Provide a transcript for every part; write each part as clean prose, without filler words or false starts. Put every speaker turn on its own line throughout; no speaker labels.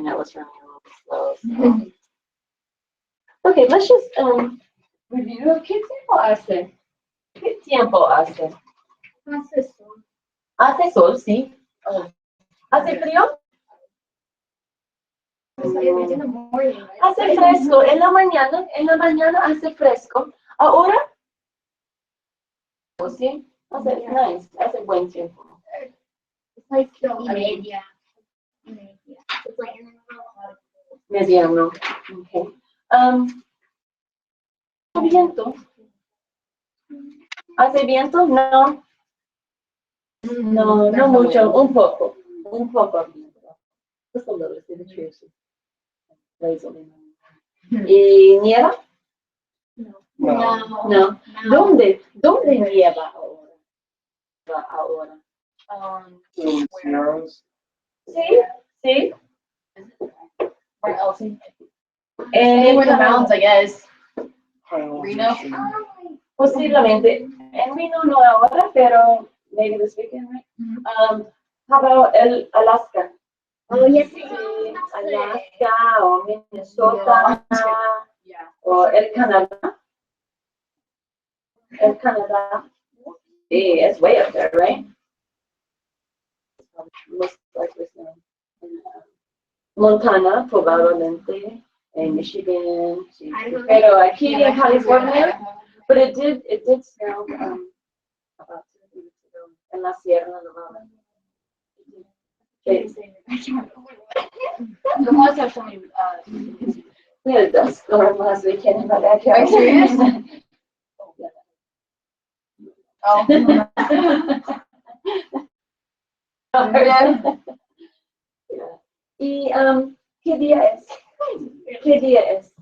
internet was running a little slow. So. Okay, let's just review. ¿Qué tiempo hace? ¿Qué tiempo hace?
Hace sol.
Hace sol, sí. ¿Hace frío?
In the morning, right?
Hace fresco. En la mañana hace fresco. Ahora, sí, hace nice, hace buen tiempo.
It's like media. It's like in the middle of
Mediano. Okay. Viento. ¿Hace viento? No. No mucho. Un poco. Just a little, it's the trees. ¿Y nieva? No. ¿Dónde nieva ahora? Sí.
where else?
En
Anywhere in the mountains, I guess. Reno.
Posiblemente. En Reno no ahora, pero maybe this weekend, right? How about Alaska?
Oh, yes.
Alaska o Minnesota o el Canadá. Sí, it's way up there, right? Most likely so. Montana, probablemente, en Michigan, sí. Pero aquí en California, but it did snow about 2 weeks ago en la Sierra Nevada.
The ones have so many.
We had a dust storm last weekend in my backyard.
Are you serious? Oh.
Yeah. Y ¿qué día es?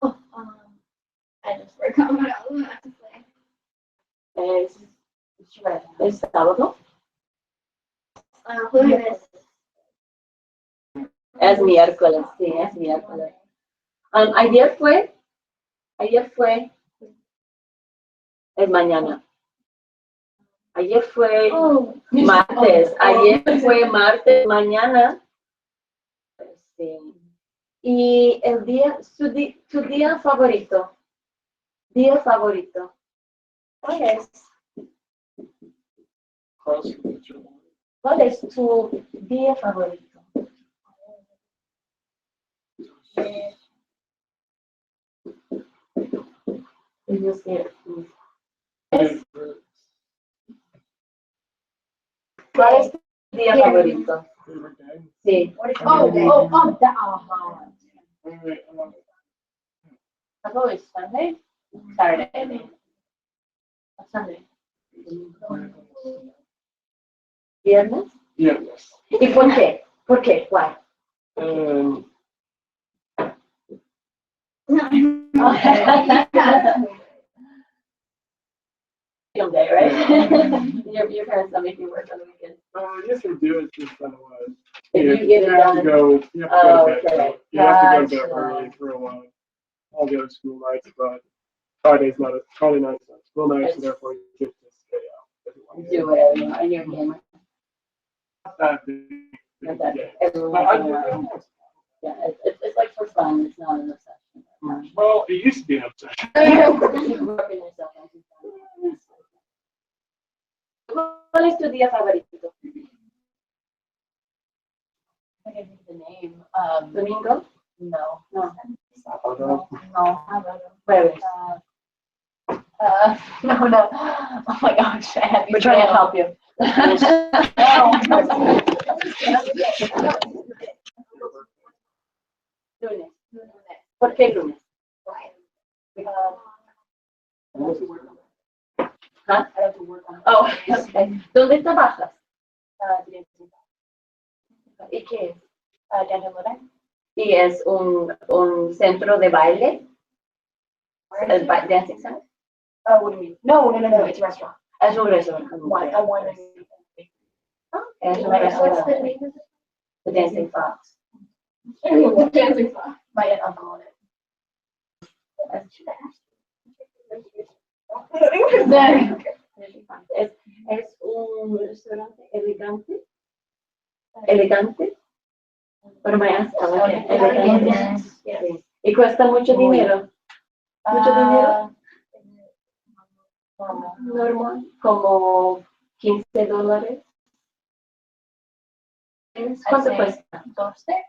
Oh, I just forgot what I was about to say.
Es sábado.
Jueves.
Es miércoles, sí, es miércoles. Ayer fue, es mañana. Ayer fue martes, mañana. Sí. Y el día, tu día favorito. ¿Cuál es? ¿Cuál es tu día favorito? ¿Cuál es tu día favorito? Sí. That's always Sunday? Saturday. Sunday. ¿Viernes? ¿Y por qué? ¿Por qué? Why? Day, right? your parents don't make you work on the weekends.
Yes, they do. It's just kind of what.
If you get it
have to
done.
go. You have to go to bed.
Okay.
You have to go to bed
Gotcha.
early for a while. All the other school nights, but Friday night's not school night, so therefore you get to stay out.
Do whatever you want. And you're a gamer. Yeah, it's like for fun. It's not an obsession.
Well, it used to be an obsession.
You working yourself into fun. ¿Cuál es tu día favorito?
I can think of the name.
¿Domingo?
No.
No.
Sábado.
Jueves.
No. Oh my gosh, I had
We're trying to help you. Lunes. ¿Por qué lunes? ¿Ah? Oh, okay. ¿Dónde trabajas? ¿Y qué es? ¿Y es un centro de baile? ¿El dancing center?
What do you mean? No, it's a restaurant.
Es un restaurante. Es un restaurante. The Dancing Fox.
My aunt uncle on it.
Es un restaurante elegante Elegante. What am I asking? Okay. Elegante. Sí. Y cuesta mucho dinero. Mucho dinero. Normal. Como $15. ¿Cuánto cuesta?
12.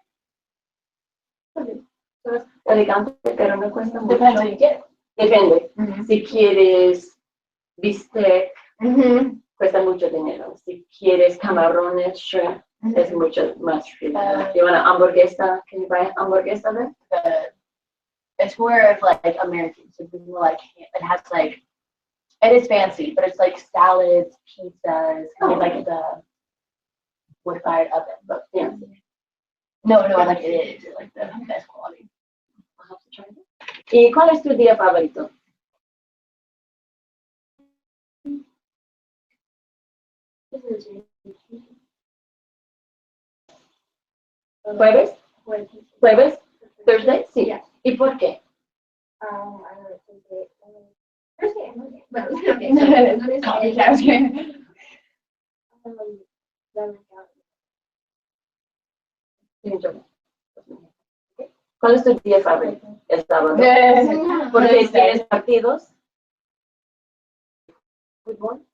Elegante, pero no cuesta mucho.
Depends what you get.
Depende.
Mhm.
Si quieres bistec,
Mhm.
cuesta mucho dinero. Si quieres camarones, shrimp, es mucho más dinero. You want an hamburguesa? Can you buy hamburguesa there?
It's more of like American, so people like it has like it is fancy, but it's like salads, pizzas, and like the wood-fired oven, but fancy. No, like it is like the best quality.
I'll have to try it. ¿Y cuál es tu día favorito? ¿Jueves? ¿Jueves? ¿Thursday? Sí.
Yeah.
¿Y por qué?
I don't know, Thursday and Monday. Well, okay.
¿Cuál es tu día favorito? El sábado. ¿Por qué tienes partidos? ¿Fútbol?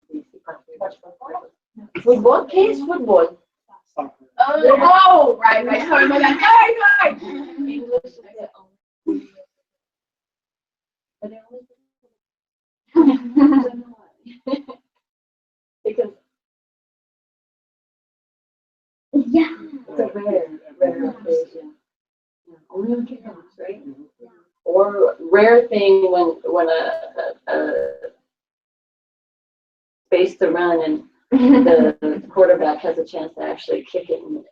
Sí, sí, partidos. ¿Fútbol? ¿Qué es fútbol?
Soccer.
Oh, right. Sorry, my bad. Sorry.
English. Because
Yeah.
it's a rare occasion. Only on campus, right? Or rare thing when a space to run and the quarterback has a chance to actually kick it and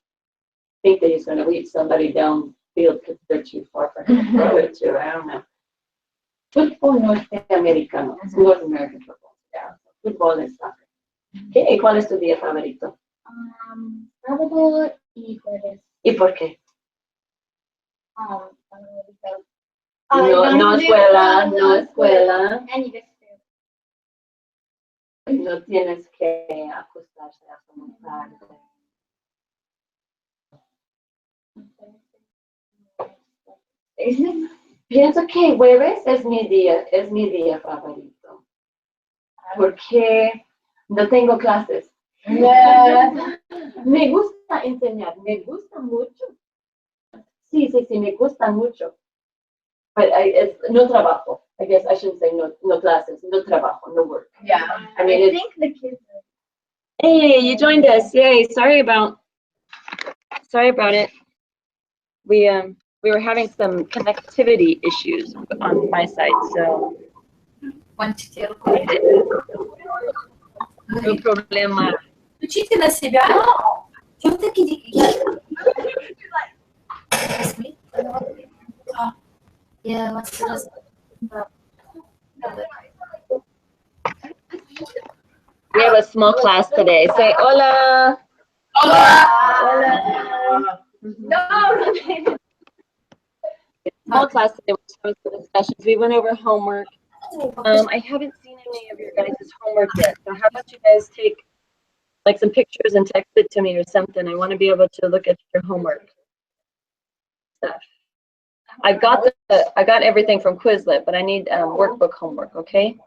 think that he's going to reach somebody downfield because they're too far for him to throw it to. I don't know. Fútbol no es americano, es North American football. Yeah. Fútbol es soccer. ¿Qué? ¿Cuál es tu día favorito?
Sábado y jueves.
¿Y por qué?
Because,
No escuela.
And you get
No tienes que acostarse hasta muy tarde. Pienso que jueves es mi día favorito. Porque no tengo clases. Me gusta enseñar, me gusta mucho. Sí, me gusta mucho. But no trabajo. I guess I shouldn't say no classes, no trabajo, no work.
Yeah.
I mean,
think the kids are.
Hey, you joined us. Yay. Sorry about it. We were having some connectivity issues on my side, so no problema.
Включите на себя. Чего вы такие? Yeah, what's this?
We have a small class today. Say hola.
Hola.
No. Small class today. We're having some discussions. We went over homework. I haven't seen any of your guys' homework yet. So how about you guys take like some pictures and text it to me or something? I want to be able to look at your homework stuff. I got everything from Quizlet, but I need workbook homework. Okay.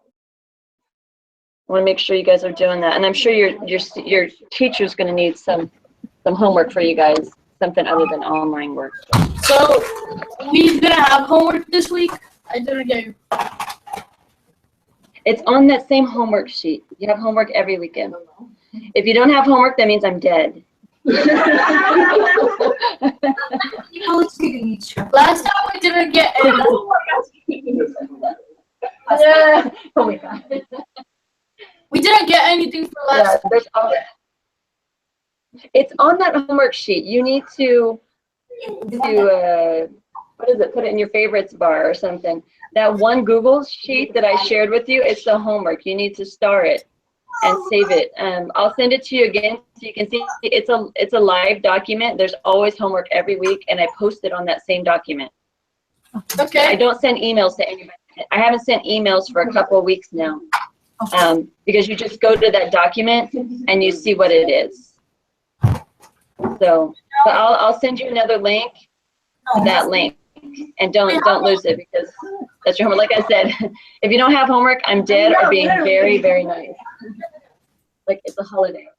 I want to make sure you guys are doing that, and I'm sure your teacher's going to need some homework for you guys, something other than online work.
So we're gonna have homework this week. I didn't get you.
It's on that same homework sheet. You have homework every weekend. If you don't have homework, that means I'm dead.
Last time we didn't get any.
Yeah. Oh my God.
We didn't get anything for last.
It's on that homework sheet. You need to what is it? Put it in your favorites bar or something. That one Google sheet that I shared with you, it's the homework. You need to star it and save it. I'll send it to you again so you can see it's a live document. There's always homework every week, and I post it on that same document.
Okay.
I don't send emails to anybody. I haven't sent emails for a couple of weeks now. Because you just go to that document and you see what it is. So I'll send you another link to that link, and don't lose it because that's your homework. Like I said, if you don't have homework, I'm dead or being very, very nice. Like it's a holiday or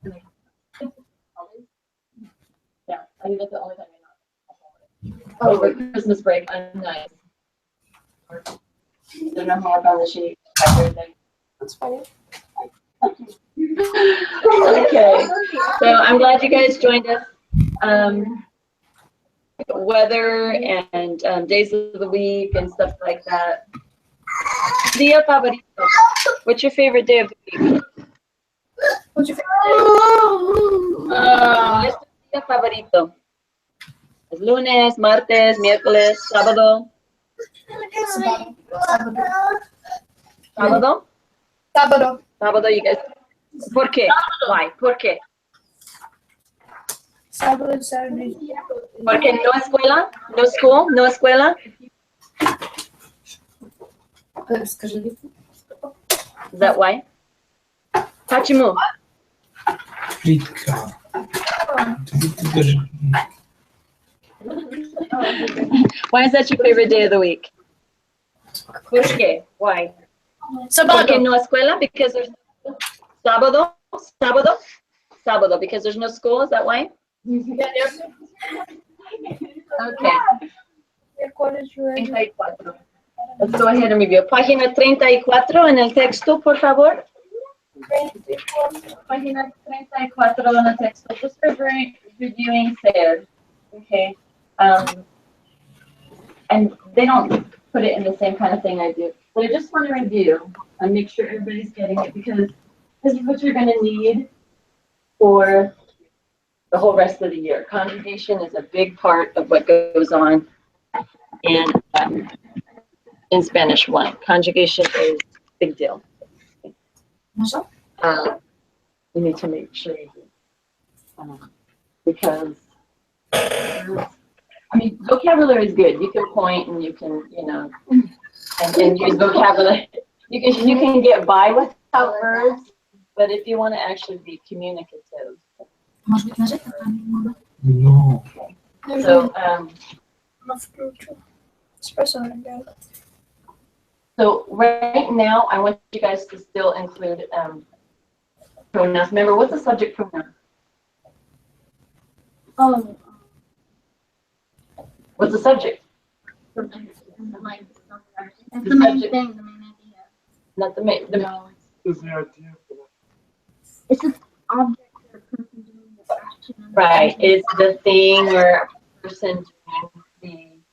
something. Yeah, I think that's the only time you're not. Over Christmas break, I'm nice. There's no homework on the sheet.
That's funny.
Okay, so I'm glad you guys joined us. Weather and days of the week and stuff like that. Dia favorito. What's your favorite day of the week?
What's your favorite?
¿Es tu día favorito? ¿Es lunes, martes, miércoles, sábado? ¿Sábado?
Sábado.
Sábado, you guys. ¿Por qué? Why? ¿Por qué?
Sábado, Saturday.
Porque no escuela, no school, no escuela.
Скажи.
Is that why? Почему?
Фритка.
Why is that your favorite day of the week? ¿Por qué? Why? Porque
Sábado.
no escuela, because there's sábado, because there's no school, is that why? Okay. 34. Let's go ahead and review. Página 34 en el texto, por favor. Página 34 en el texto. Just reviewing SAID. Okay. And they don't put it in the same kind of thing I do. But I just want to review and make sure everybody's getting it because this is what you're going to need for the whole rest of the year. Conjugation is a big part of what goes on in Spanish 1. Conjugation is a big deal. You need to make sure you do. Because, I mean, vocabulary is good. You can point and you can, and use vocabulary. You can get by without verbs, but if you want to actually be communicative.
No.
So, so right now, I want you guys to still include pronouns. Remember, what's the subject pronoun? What's the subject?
That's the main thing, the main idea.
Not the main.
Is the idea for that?
It's just object or person doing the action.
Right. It's the thing or person doing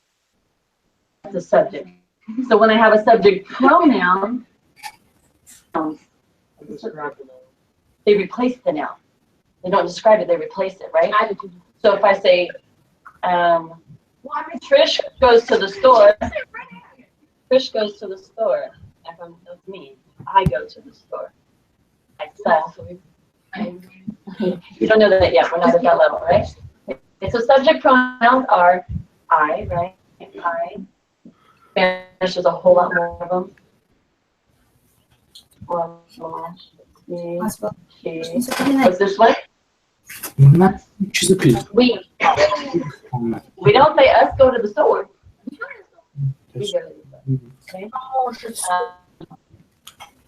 the subject. So when I have a subject pronoun,
Describe the noun.
they replace the noun. They don't describe it, they replace it, right? So if I say, Trish goes to the store. Trish goes to the store. That's me. I go to the store. I sell. You don't know that yet. We're not at that level, right? Okay, so subject pronouns are I, right? I. Spanish, there's a whole lot more of them. Me, she. What's this one?
Ci sapete.
We. We don't say us go to the store. We go to the store. Okay?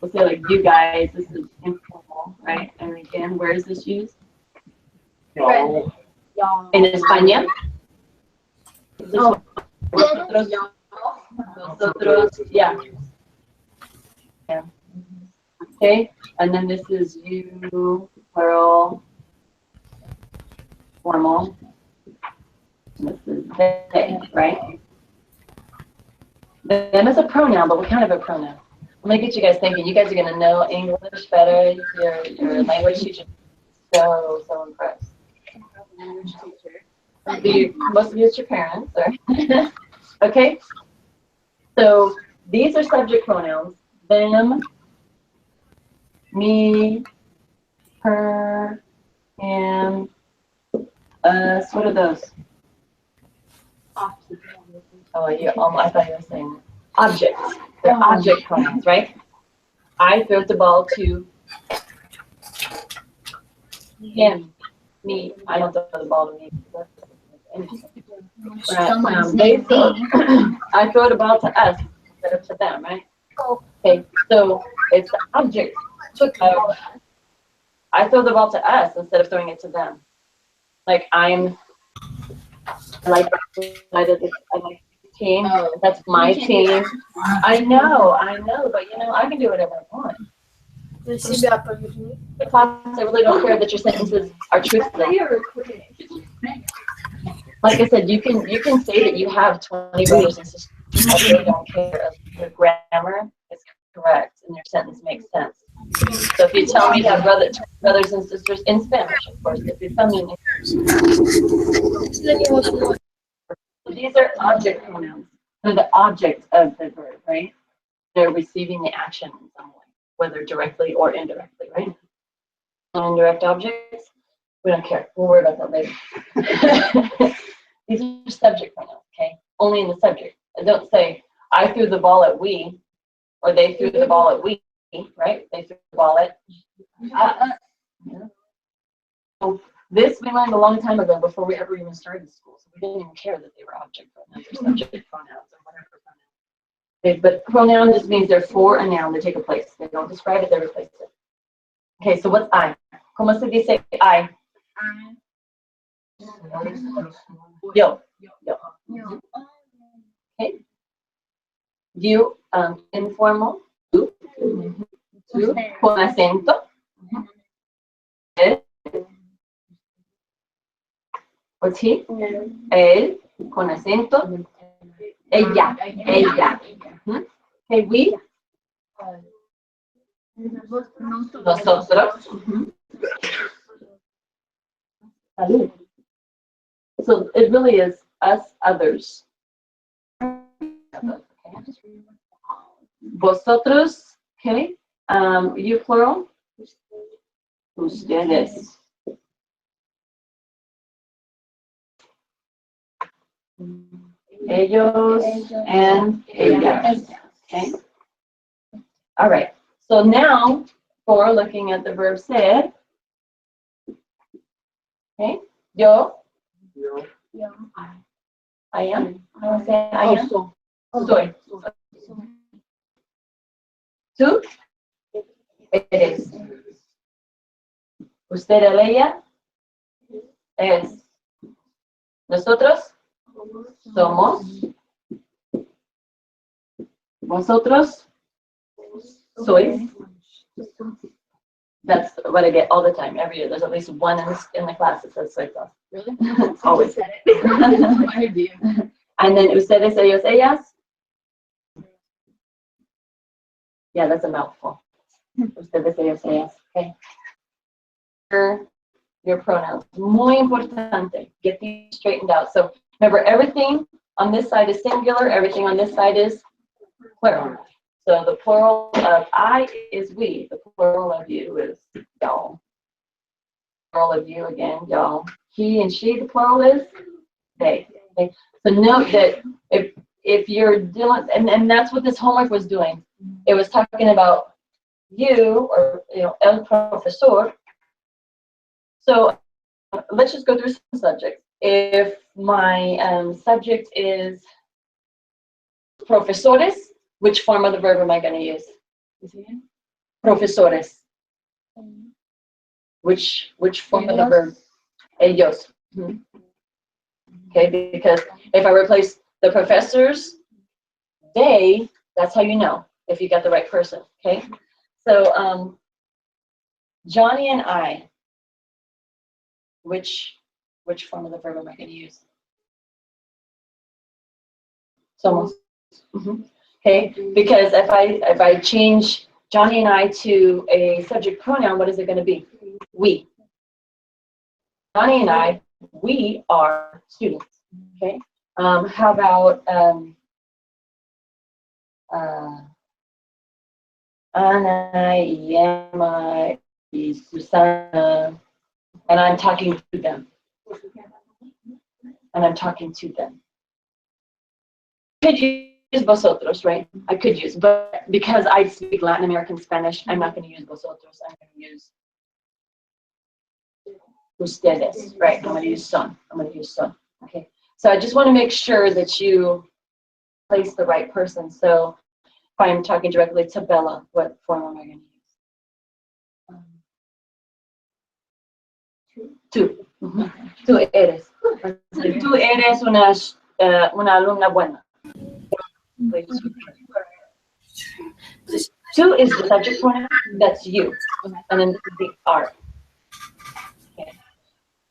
We'll say like you guys, this is informal, right? And again, where is this used?
No.
In España. Nosotros, yeah. Yeah. Okay, and then this is you, plural, formal. This is they, right? Them is a pronoun, but what kind of a pronoun? I'm gonna get you guys thinking. You guys are gonna know English better. Your language teacher is so impressed. Most of you, it's your parents, or okay. So these are subject pronouns. Them, me, her, him, us. What are those? Oh, yeah. I thought you were saying objects. They're object pronouns, right? I throw the ball to him. me. I don't throw the ball to me.
Someone's
They
name.
throw, I throw the ball to us instead of to them, right? Okay, so it's the object of, I throw the ball to us instead of throwing it to them. Like I like this team. That's my team. I know, but I can do whatever I want. The class, I really don't care that your sentences are truthful. Like I said, you can say that you have 20 brothers and sisters. I really don't care if your grammar is correct and your sentence makes sense. So if you tell me you have brothers and sisters in Spanish, of course, if you tell me in English. These are object pronouns. They're the object of the verb, right? They're receiving the action in some way, whether directly or indirectly, right? Indirect objects, we don't care. We'll worry about that later. These are subject pronouns, okay? Only in the subject. And don't say, I threw the ball at we, or they threw the ball at we, right? They threw the ball at us. So this we learned a long time ago before we ever even started school. So we didn't even care that they were object pronouns or subject pronouns or whatever pronouns. Okay, but pronoun just means they're for a noun, they take a place. They don't describe it, they replace it. Okay, so what's I? ¿Cómo se dice I? Yo. Okay. You, informal. Tú. Tú, con acento. Él. What's he? Él, con acento. Ella. Okay, we. Nosotros. Salud. So it really is us, others. Vosotros, okay? You plural? Ustedes. Ellos and ellas. Okay? All right. So now, for looking at the verb ser, okay? Yo. I am. I want to say I am. Soy. Tú. Eres. Usted o ella. Es. Nosotros. Somos. Vosotros. Sois. That's what I get all the time, every year. There's at least one in the class that says soy sauce.
Really?
Always.
said it. My idea.
And then ustedes, ellos, ellas. Yeah, that's a mouthful. Ustedes, ellos, ellas. Okay. Your pronouns. Muy importante. Get these straightened out. So remember, everything on this side is singular. Everything on this side is plural. So the plural of I is we. The plural of you is y'all. Plural of you again, y'all. He and she, the plural is they. Okay. So note that if you're dealing, and that's what this homework was doing. It was talking about you, or el profesor. So let's just go through some subjects. If my subject is profesores, which form of the verb am I going to use? Profesores. Which form of the verb? Ellos. Okay, because if I replace the professors, they, that's how you know if you got the right person. Okay, so Johnny and I, which form of the verb am I going to use? Somos. Okay, because if I change Johnny and I to a subject pronoun, what is it going to be? We. Johnny and I, we are students. Okay. How about Ana y Emma y Susana, and I'm talking to them. Could use vosotros, right? I could use, but because I speak Latin American Spanish, I'm not going to use vosotros. I'm going to use
ustedes, right? I'm going to use son. Okay. So I just want to make sure that you place the right person. So if I'm talking directly to Bella, what form am I going to use? Tú. Tú eres. Tú eres una alumna buena. Tú is the subject pronoun. That's you. And then the are. Okay.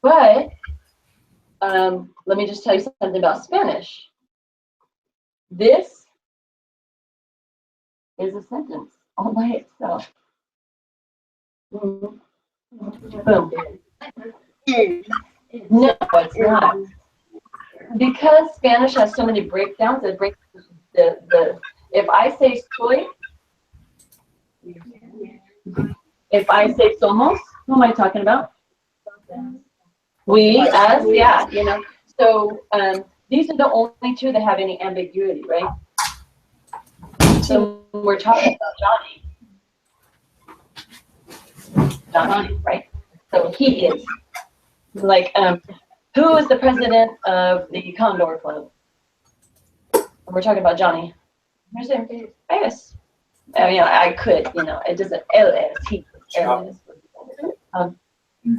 But let me just tell you something about Spanish. This is a sentence all by itself. Boom. No, it's not. Because Spanish has so many breakdowns, it breaks the if I say soy, if I say somos, who am I talking about? We, us, yeah, you know. So these are the only two that have any ambiguity, right? So we're talking about Johnny, right? So he is. Like, who is the president of the Condor Club? And we're talking about Johnny. We're saying, yes. You know, I could, you know, it doesn't, él es, he, él es.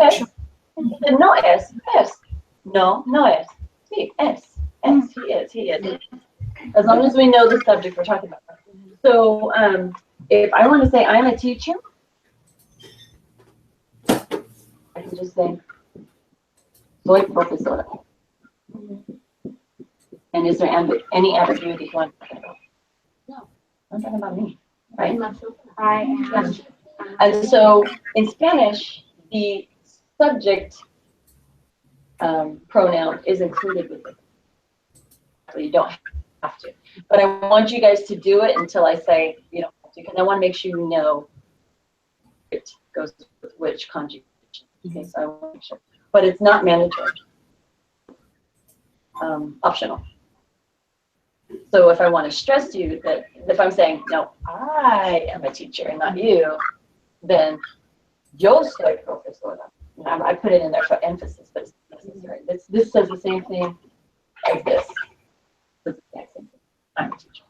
Es. No es, es. No, no es. Sí, es. Es, he is. As long as we know the subject we're talking about. So, if I want to say I'm a teacher, I can just say, soy profesora. And is there any ambiguity to what I'm talking about? No, I'm talking about me, right?
I am.
And so in Spanish, the subject pronoun is included with it. So you don't have to. But I want you guys to do it until I say you don't have to, because I want to make sure you know it goes with which conjugation. Okay, so I want to make sure. But it's not mandatory. Optional. So if I want to stress to you that if I'm saying, no, I am a teacher and not you, then yo soy profesora. I put it in there for emphasis, but it's not necessary. This says the same thing as this. It's the exact same thing. I'm a teacher.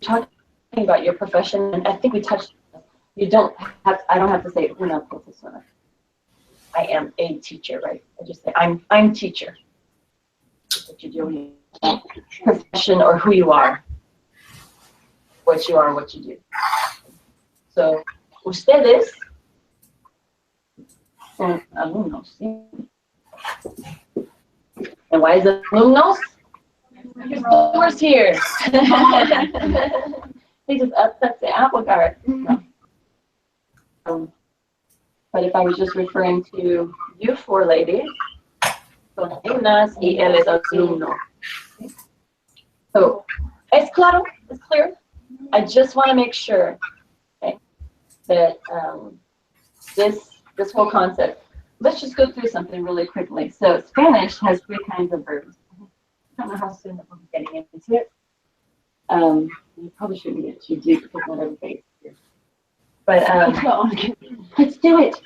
Talking about your profession, and I think we touched on this. You don't have, I don't have to say una profesora. I am a teacher, right? I just say I'm teacher. What you're doing, profession, or who you are, what you do. So, ustedes son alumnos. ¿Sí? And why is it alumnos? Because the word's here. He just upsets the apple cart. No. But if I was just referring to you four ladies, son alumnas y él es alumno. So, es claro? It's clear? I just want to make sure, okay, that this whole concept. Let's just go through something really quickly. So Spanish has 3 kinds of verbs. I don't know how soon we'll be getting into it. You probably shouldn't get too deep because not everybody's here. But let's do it.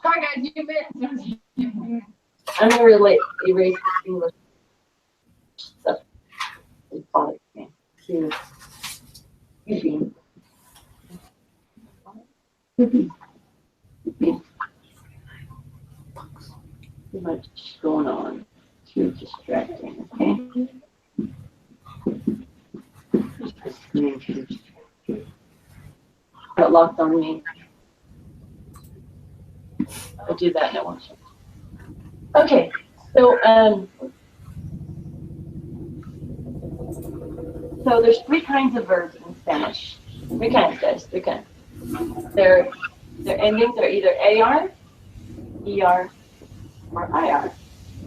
Sorry guys, you missed.
I'm gonna erase English stuff. It bothers me. To too much going on. Too distracting, okay? Got locked on me. I'll do that in a one shot. Okay, so so there's 3 kinds of verbs in Spanish. 3 kinds, guys. 3 kinds. Their endings are either AR, ER, or IR.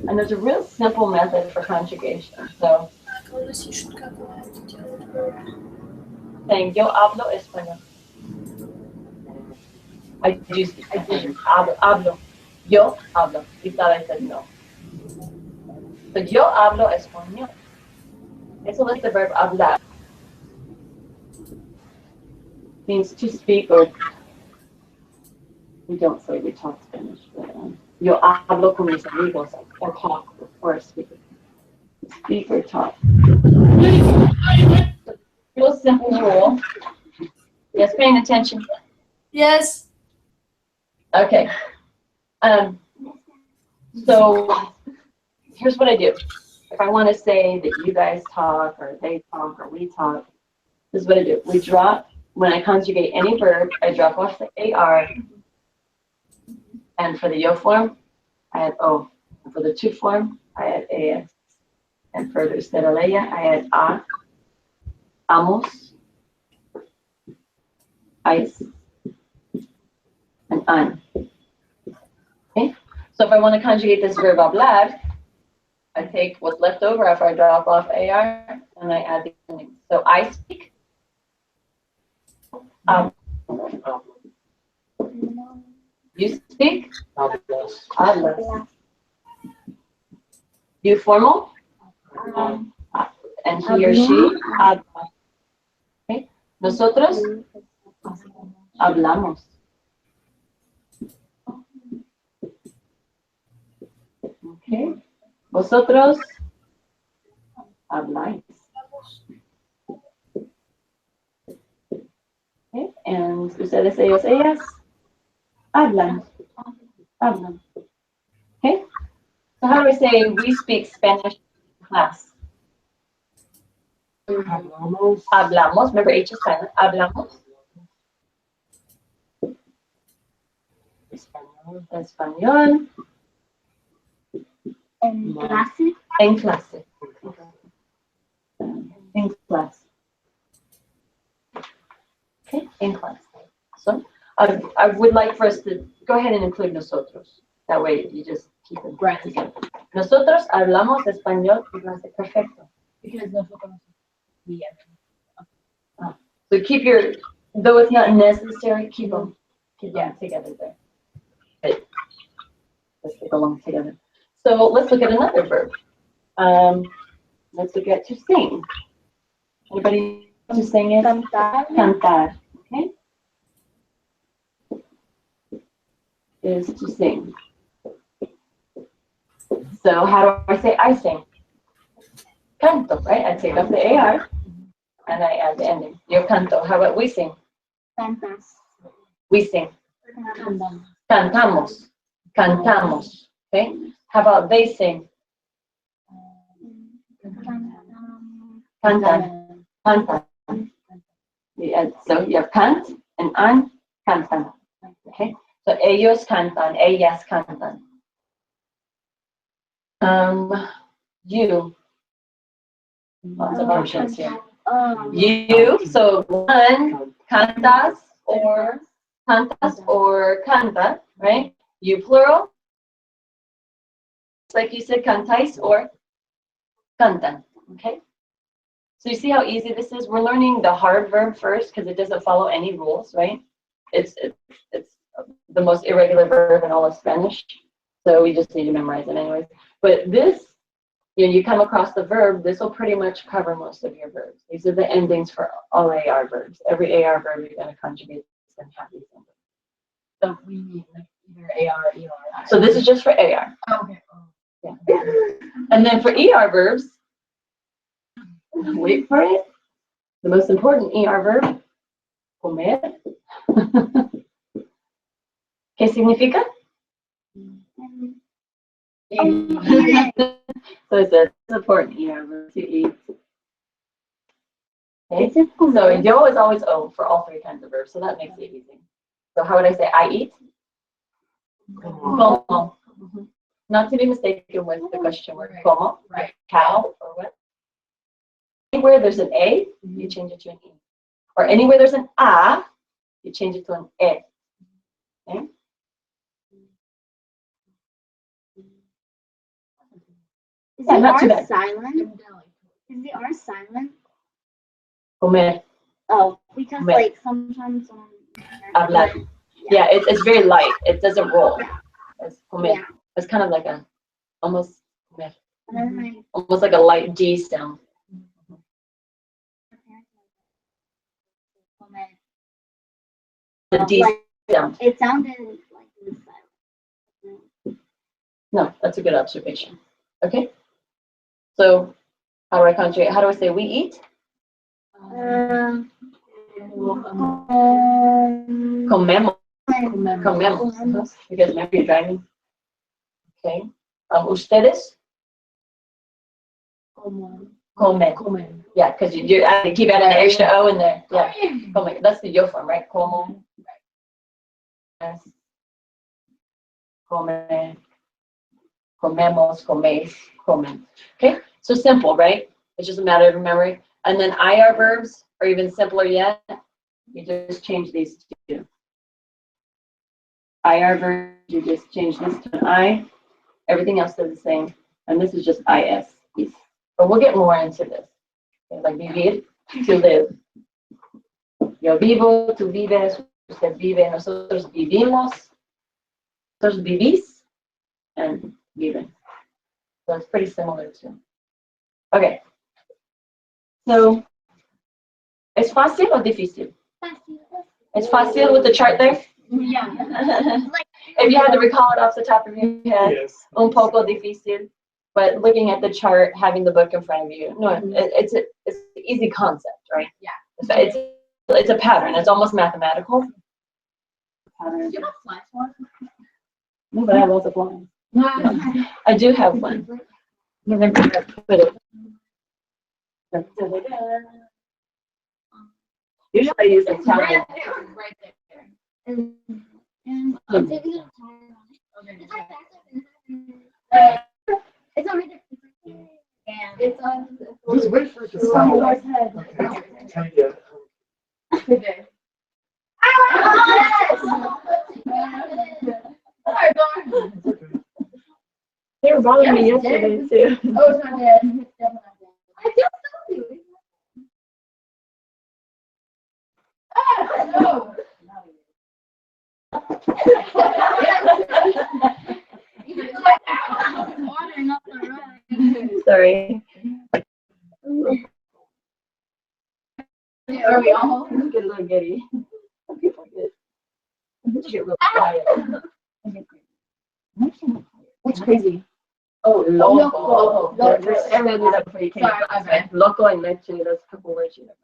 And there's a real simple method for conjugation. So saying yo hablo español. I do hablo. Yo hablo. You thought I said no. So yo hablo español. Eso es the verb hablar. Means to speak or
we don't say we talk Spanish, but yo hablo con mis amigos, or talk, or speak. Speak or talk. Real simple rule. Yes, paying attention.
Yes.
Okay. So here's what I do. If I want to say that you guys talk, or they talk, or we talk, this is what I do. We drop, when I conjugate any verb, I drop off the AR. And for the yo form, I add O. And for the to form, I add AS. And for the usted o ella, I add A, amos, ice, and an. Okay? So if I want to conjugate this verb hablar, I take what's left over after I drop off AR, and I add the ending. So I speak. You speak. Hablas. You formal. And he or she habla. Okay. Nosotros hablamos. Okay. Vosotros habláis. Okay. And ustedes, ellos, ellas hablan. Hablan. Okay. So how do we say we speak Spanish in class?
Hablamos.
Hablamos. Remember H is silent. Hablamos.
Español.
Español.
En clase.
En clase. In class. Okay, in class. So I would like for us to go ahead and include nosotros. That way you just keep it
Right.
together. Nosotros hablamos español en clase. Perfecto.
Because nosotros.
So keep your, though it's not necessary, keep them together there. Okay. Let's get along together. So let's look at another verb. Let's look at to sing. Anybody to sing it?
Cantar.
Cantar. Okay. Is to sing. So how do I say I sing? Canto, right? I take off the AR and I add the ending. Yo canto. How about we sing?
Cantas.
We sing.
Cantamos.
Cantamos. Cantamos. Okay. How about they sing? Cantan. Cantan. Yeah, so you have cant and an, cantan. Okay. So ellos cantan, ellas cantan. You. Lots of options here. You. So one, cantas or canta, right? You plural. It's like you said, cantáis or cantan. Okay. So you see how easy this is? We're learning the hard verb first because it doesn't follow any rules, right? It's the most irregular verb in all of Spanish. So we just need to memorize it anyways. But this, you come across the verb, this will pretty much cover most of your verbs. These are the endings for all AR verbs. Every AR verb you're going to conjugate is going to have these endings.
So we need like either AR, ER.
So this is just for AR.
Okay.
Yeah. And then for ER verbs, wait for it. The most important ER verb, comer. ¿Qué significa? So it's a important ER verb to eat. Okay. So yo is always O for all three kinds of verbs, so that makes it easy. So how would I say I eat? Como. Not to be mistaken with the question word como,
Right.
cow or what? Anywhere there's an A, you change it to an E. Or anywhere there's an A, you change it to an E. Okay?
Is
Yeah,
the
not too
R
bad.
silent? Is the R silent?
Comer,
Oh, because
Comer.
like sometimes
hablar. Yeah, it's very light. It doesn't roll. It's comer.
Yeah.
It's kind of like a, almost, comer.
And then my
Almost like a light D sound.
parents
The D
Like-
sound.
it sounded like
No, that's a good observation. Okay. So how do I conjugate? How do I say we eat? Comemos. Comemos. Because maybe you're driving. Okay. Ustedes comen. Yeah, because you keep adding an extra O in there. Yeah. Comen. That's the yo form, right? Como. Come. Comemos, coméis, comen. Okay, so simple, right? It's just a matter of memory. And then IR verbs are even simpler yet. You just change these two. IR verbs, you just change this to an I. Everything else is the same. And this is just IS. But we'll get more into this. Okay, like vivir, to live. Yo vivo, tú vives, usted vive, nosotros vivimos, nosotros vivís, and viven. So it's pretty similar too. Okay. So, ¿es fácil o difícil? It's fácil with the chart there?
Yeah.
If you had to recall it off the top of your head,
Yes.
un poco difícil. But looking at the chart, having the book in front of you, no, it's an easy concept, right?
Yeah.
It's a pattern. It's almost mathematical. Pattern.
You have flash one?
No, but I have lots of lines. I do have one. Usually I use Italian.
Right there.
And I'll take a little tire on it. It's like it's over there. And it's on.
Just wait for it to
It's on
stop.
Laura's head.
Yeah.
Okay. Sorry, Dawn.
They were bothering me yesterday too.
Oh, it's not dead. It's definitely not dead. I feel so no.
Water, not the rug.
Sorry.
Are we all?
Get a little giddy. Some people get real quiet. What's crazy? Oh, loco. Everyone knew that before you came.
Sorry, my bad.
Loco and leche, those couple words you know.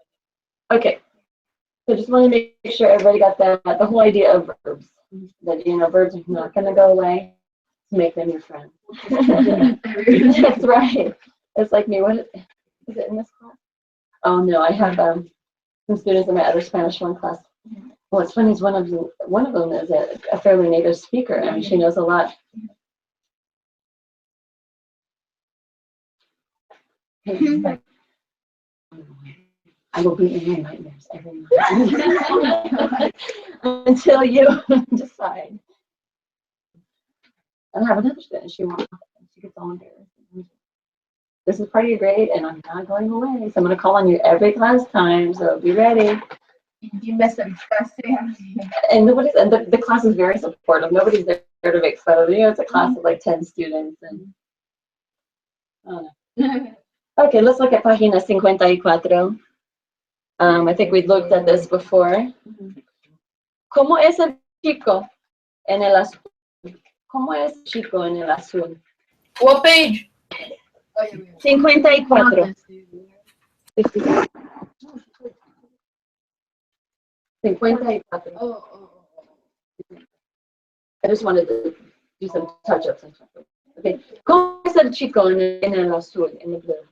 Okay. So just want to make sure everybody got that, the whole idea of verbs. That, you know, verbs are not going to go away. Make them your friend. That's right. It's like me. What is it in this class? Oh no, I have some students in my other Spanish 1 class. What's funny is one of them is a fairly native speaker. I mean, she knows a lot. I will be in your nightmares every night until you decide. And I have another student. She gets all embarrassed. This is part of your grade, and I'm not going away. So I'm going to call on you every class time. So be ready.
You messed up disgusting.
And the class is very supportive. Nobody's there to make fun of you. It's a class of like 10 students, and I don't know. Okay, let's look at página 54. I think we looked at this before. ¿Cómo es el chico en el azul? ¿Cómo es el chico en el azul?
What page?
54. 54. I just wanted to do some touch-ups and stuff. Okay. ¿Cómo es el chico en el azul, en el blue?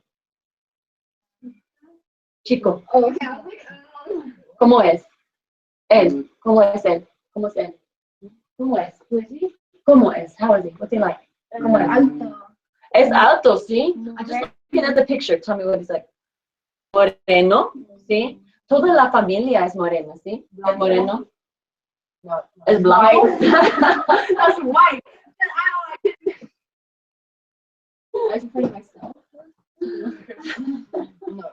Chico.
Oh, okay.
¿Cómo es? Él. ¿Cómo es él? ¿Cómo es él? ¿Cómo es? ¿Cómo es? How is he? What's he like? ¿Cómo es?
Alto.
Es alto, ¿sí? I just looking at the picture. Tell me what he's like. Moreno, ¿sí? Toda la familia es morena, ¿sí? Es moreno.
No.
Es blanco.
That's white. I should play myself. No.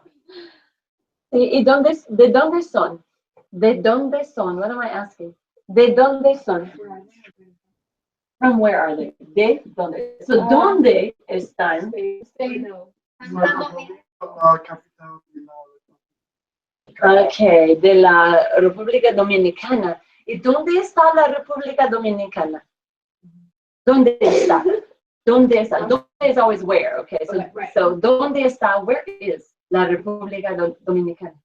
¿Y de dónde son? ¿De dónde son? What am I asking? ¿De dónde son? From where are they? ¿De dónde? So, ¿dónde están? Okay, de la República Dominicana. ¿Y dónde está la República Dominicana? ¿Dónde está? ¿Dónde está? ¿Dónde is always where, okay? So,
Okay, right.
so ¿dónde está? Where is la República Dominicana?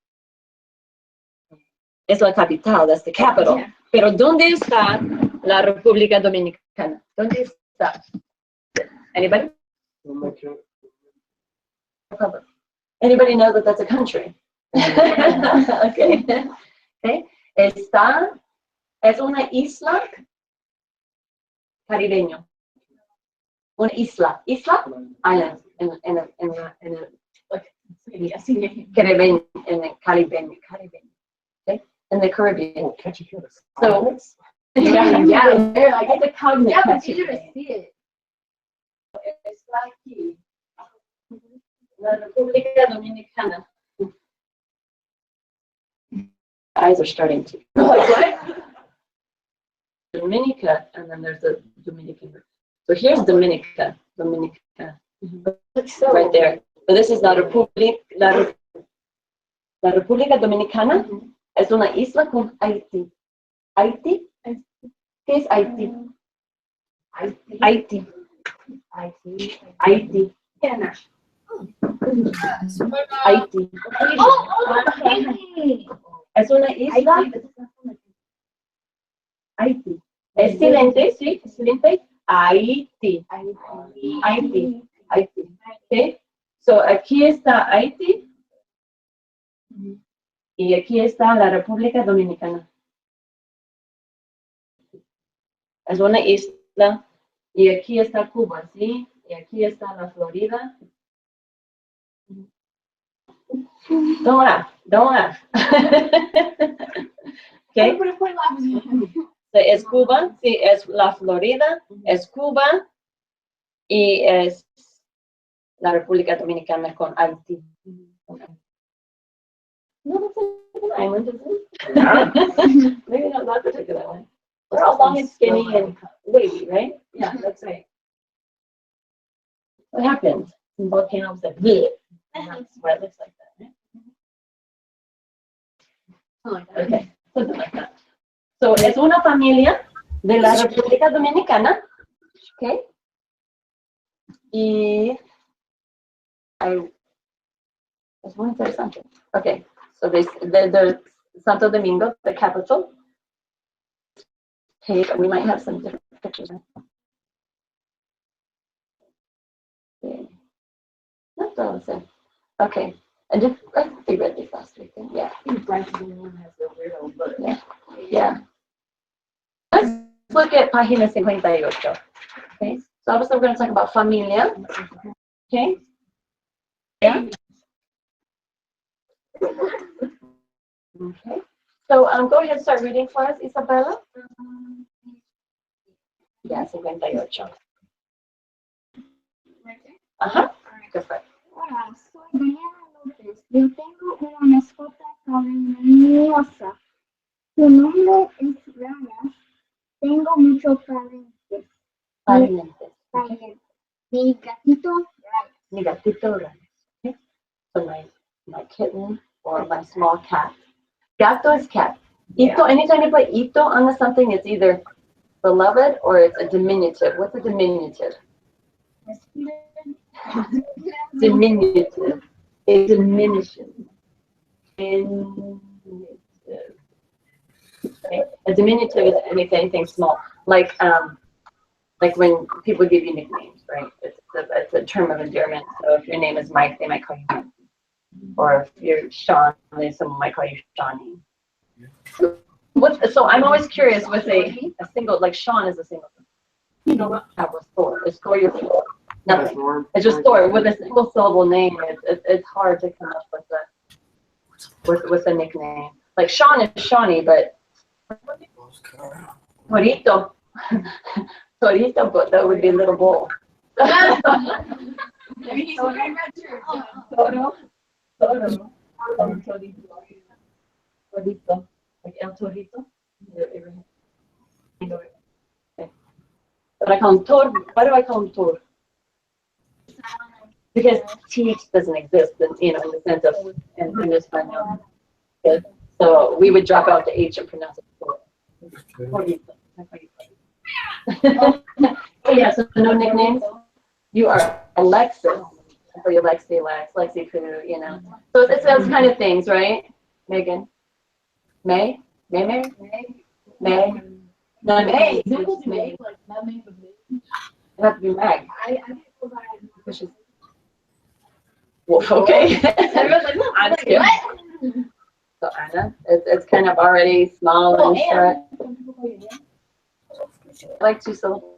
Es la capital, that's the capital.
Yeah.
Pero ¿dónde está la República Dominicana? ¿Dónde está? Anybody? Anybody know that that's a country? Okay. Okay. Está, es una isla caribeño. Una isla. Isla? Island. En el Caribeño. En el Caribeño. Okay. In the Caribbean.
Can't you hear this?
So, yeah, they're like, it's a cognate.
Yeah, but you didn't see it.
Está aquí. La República Dominicana. Eyes are starting to. Dominica, and then there's the Dominican. So here's Dominica. Right there. So this is la República Dominicana. Es una isla con Haití. ¿Haití? ¿Qué es Haití? Haití. Haití. Haití. Es una isla. Haití. Es silente, sí, es silente. Haití. Haití. Okay. So aquí está Haití. Y aquí está la República Dominicana. Es una isla. Y aquí está Cuba, ¿sí? Y aquí está la Florida. Don't laugh. Okay. So, es Cuba, sí, es la Florida, es Cuba y es la República Dominicana con Haití. No, that's an island, isn't it? Maybe not that particular one. They're all long and skinny and wavy, right? Yeah, that's right. What happens? Some volcanoes that bleh, and that's why it looks like that, right? Okay, something like that. So, es una familia de la República Dominicana, okay? Y es muy interesante. Okay, so the Santo Domingo, the capital. Okay, we might have some different pictures. Okay. That's all the same. Okay, and just I think we read this last week. Yeah. Yeah. Let's look at página 58. Okay, so obviously we're going to talk about familia. Okay. Yeah. Okay. So go ahead and start reading for us, Isabella. Yeah, 58. Go for it.
Hola, soy Daniela López. Yo tengo una mascota cariñosa. Su nombre es Rana. Tengo muchos parientes. Parientes. Mi gatito Rana.
Mi gatito Rana. Okay. So my kitten or my small cat. Gato is cat. Ito, anytime you put ito on something, it's either beloved or it's a diminutive. What's a diminutive? Diminutive. It diminishes. Okay. A diminutive is anything small. Like when people give you nicknames, right? It's a term of endearment. So if your name is Mike, they might call you Mike. Or if you're Sean, then someone might call you Shawnee. So I'm always curious with a single, like Sean is a single. You don't have a Thor. Is Thor your Thor? Nothing. It's just Thor with a single syllable name. It's hard to come up with a nickname. Like Sean is Shawnee, but Torito. Torito, but that would be a little bull. Toro. Torito. Like El Torito. But I call him Tor. Why do I call him Tor? Because TH doesn't exist, in the sense of in Espanol. Okay. So we would drop out the H and pronounce it Tor. Torito. Oh, yeah, so no nicknames? You are Alexis. So you Lexi Lex, Lexi Poo, you know. So it's those kind of things, right? Megan? May? May? May? No, May. It's May.
like that name of me.
It has to be Meg.
I feel that
Which is, well, okay.
everyone's like, look,
I'm
like,
scared.
what?
So Anna, it's kind of already small and short. I like 2 syllables.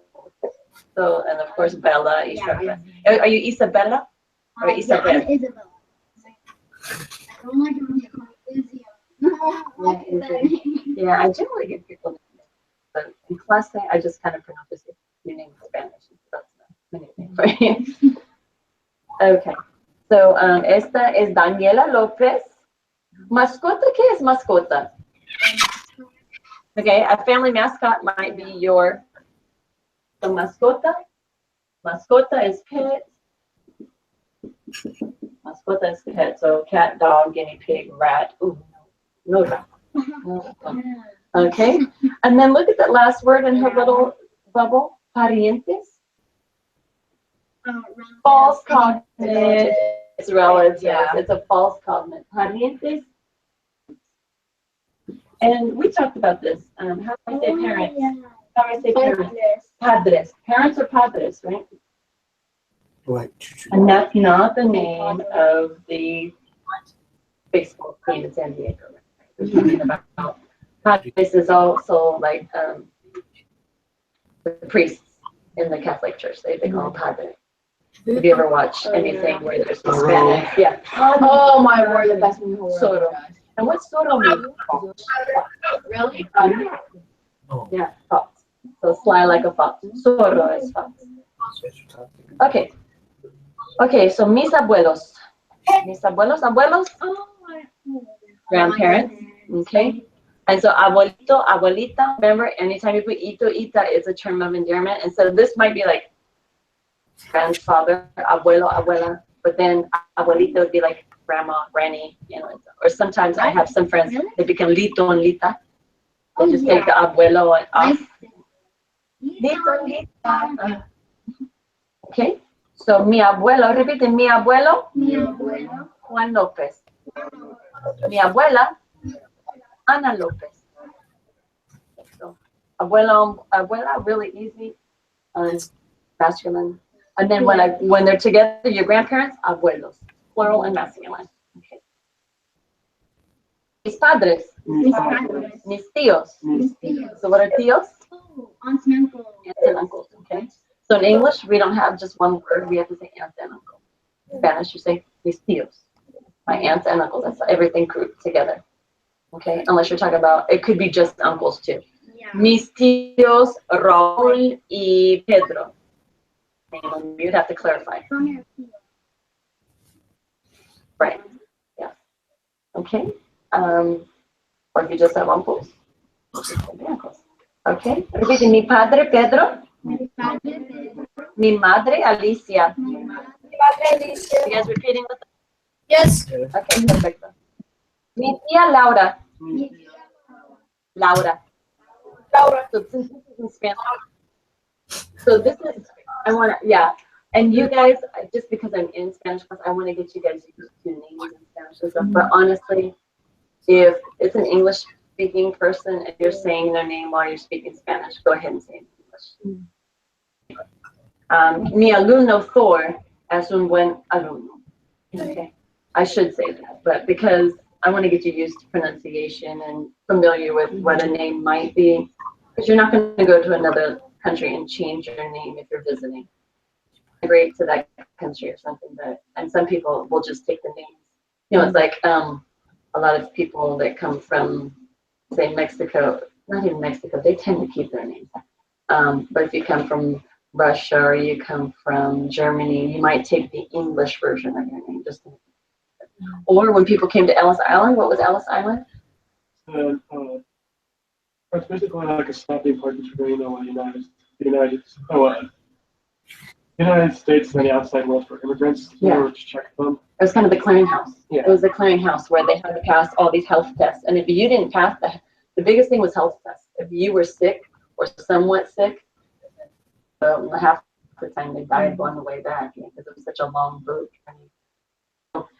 So, and of course, Bella, Isabella. Are you Isabella? Or Isabel?
I'm Isabella. I don't like it when they call me Izzy. No,
Yeah, I generally give people names. But in class, I just kind of pronounce your name in Spanish. That's my nickname for you. Okay. So, esta es Daniela Lopez. Mascota, ¿qué es mascota? Okay, a family mascot might be your the mascota. Mascota is pet. Mascota is pet. So cat, dog, guinea pig, rat. Ooh, no rat. No. Okay, and then look at that last word in her little bubble. Parientes. False cognate. It's relative.
Yeah.
It's a false cognate. Parientes. And we talked about this. How do I say parents? How do I say parents? Padres. Parents are padres, right?
Right.
And that's not the name of the baseball team in San Diego. Right? We're talking about padres is also like the priests in the Catholic Church. They call them padres. Have you ever watched anything where there's some Spanish? Yeah.
Oh my word, the best movie in the world.
Soro. And what's soro mean?
Really?
Oh.
Yeah, fox. So sly like a fox. Soro is fox. Okay. Okay, so mis abuelos. Mis abuelos, abuelos, grandparents. Okay. And so abuelito, abuelita, remember, anytime you put ito, ita, it's a term of endearment. And so this might be like grandfather, abuelo, abuela, but then abuelita would be like grandma, granny, you know. Or sometimes I have some friends, they become lito and lita. They just take the abuelo off. Lito, lita. Okay. So mi abuelo, repite, mi abuelo, Juan López. Mi abuela, Ana López. So abuelo, abuela, really easy, masculine. And then when they're together, your grandparents, abuelos, plural and masculine. Okay. Mis padres, mis tíos. So what are tíos?
Aunts and uncles.
Aunts and uncles. Okay. So in English, we don't have just one word. We have to say aunt and uncle. In Spanish, you say mis tíos. My aunts and uncles. That's everything grouped together. Okay. Unless you're talking about, it could be just uncles too.
Yeah.
Mis tíos Raúl y Pedro. You'd have to clarify. Right. Yeah. Okay. Or if you just have uncles. Okay. Repite, mi padre Pedro. Mi madre Alicia. You guys repeating with us?
Yes.
Okay, perfecto. Mi tía Laura. Laura. So since this is in Spanish. So this is, I want to, yeah. And you guys, just because I'm in Spanish class, I want to get you guys used to names in Spanish and stuff. But honestly, if it's an English speaking person and you're saying their name while you're speaking Spanish, go ahead and say it in English. Mi alumno Thor es un buen alumno. Okay. I should say that, but because I want to get you used to pronunciation and familiar with what a name might be, because you're not going to go to another country and change your name if you're visiting. Migrate to that country or something, but and some people will just take the names. You know, it's like a lot of people that come from, say, Mexico, not even Mexico, they tend to keep their names. But if you come from Russia or you come from Germany, you might take the English version of your name. Or when people came to Ellis Island, what was Ellis Island?
It's basically like a stopping point between the United States and the outside world for immigrants.
Yeah.
Or to check them.
It was kind of the clearinghouse.
Yeah.
It was the clearinghouse where they had to pass all these health tests. And if you didn't pass the biggest thing was health tests. If you were sick or somewhat sick, half the time they died on the way back because it was such a long boat.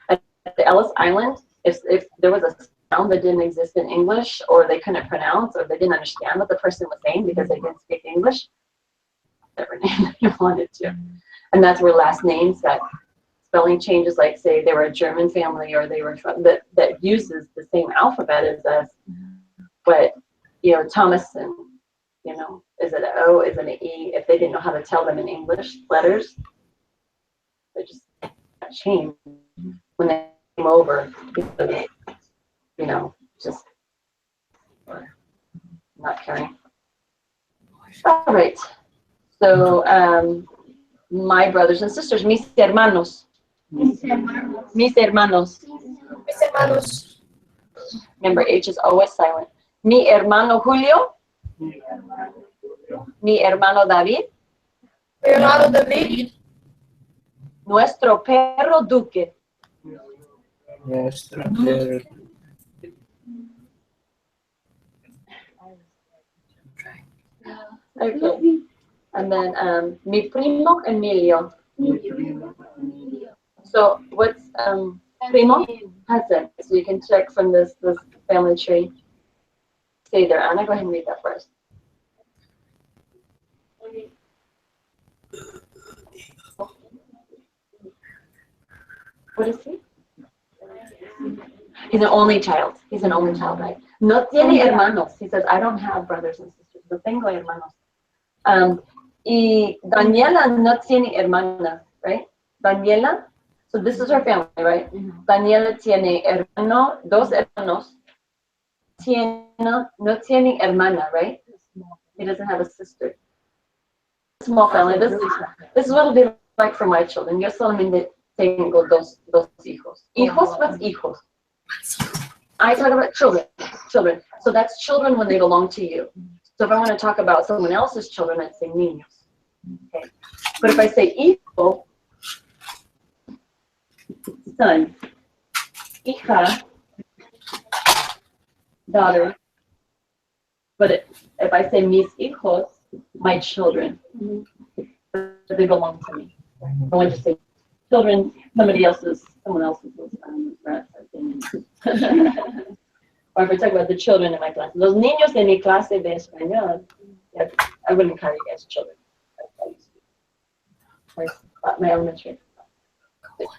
At the Ellis Island, if there was a sound that didn't exist in English, or they couldn't pronounce, or they didn't understand what the person was saying because they didn't speak English, whatever name they wanted to. And that's where last names got spelling changes, like say they were a German family or they were from that uses the same alphabet as us, but Thomas and is it an O, is it an E? If they didn't know how to tell them in English letters, they just got changed when they came over because, just not caring. All right. So my brothers and sisters, mis hermanos.
Mis hermanos.
Mis hermanos.
Mis hermanos.
Remember, H is always silent. Mi hermano Julio. Mi hermano David.
Mi hermano David.
Nuestro perro Duque.
Nuestra tierra.
Okay. And then mi primo Emilio. So what's primo? Cousin. So you can check from this family tree. Stay there, Anna. Go ahead and read that first. What is he? He's an only child. He's an only child, right? No tiene hermanos. He says, I don't have brothers and sisters. No tengo hermanos. Y Daniela no tiene hermana, right? Daniela, so this is her family, right? Daniela tiene dos hermanos. No tiene hermana, right? He doesn't have a sister. Small family. This is what it'll be like for my children. Yo solamente tengo dos hijos. Hijos, what's hijos? I talk about children. So that's children when they belong to you. So if I want to talk about someone else's children, I'd say niños. Okay. But if I say hijo, son, hija, daughter. But if I say mis hijos, my children, they belong to me. I want to say children, someone else's or if I talk about the children in my class. Los niños de mi clase de español, I wouldn't call you guys children. My elementary.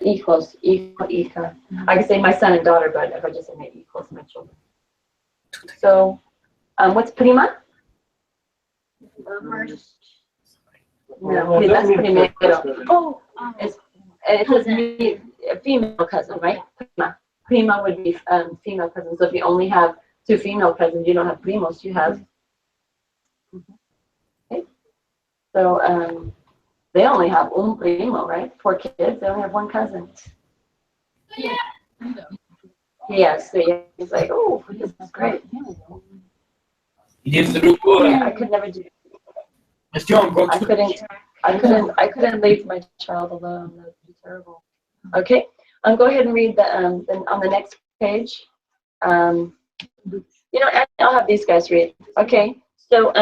Hijos, hijo, hija. I can say my son and daughter, but if I just say my hijos, my children. So, what's prima? No, okay, that's primero. Oh, it says me, a female cousin, right? Prima would be female cousin. So if you only have two female cousins, you don't have primos. You have. Okay. So they only have un primo, right? 4 kids. They only have one cousin.
Yeah.
Yes. So he's like, oh, this is great.
Yeah,
I could never do. I couldn't leave my child alone. That would be terrible. Okay, go ahead and read the on the next page. I'll have these guys read. Okay, so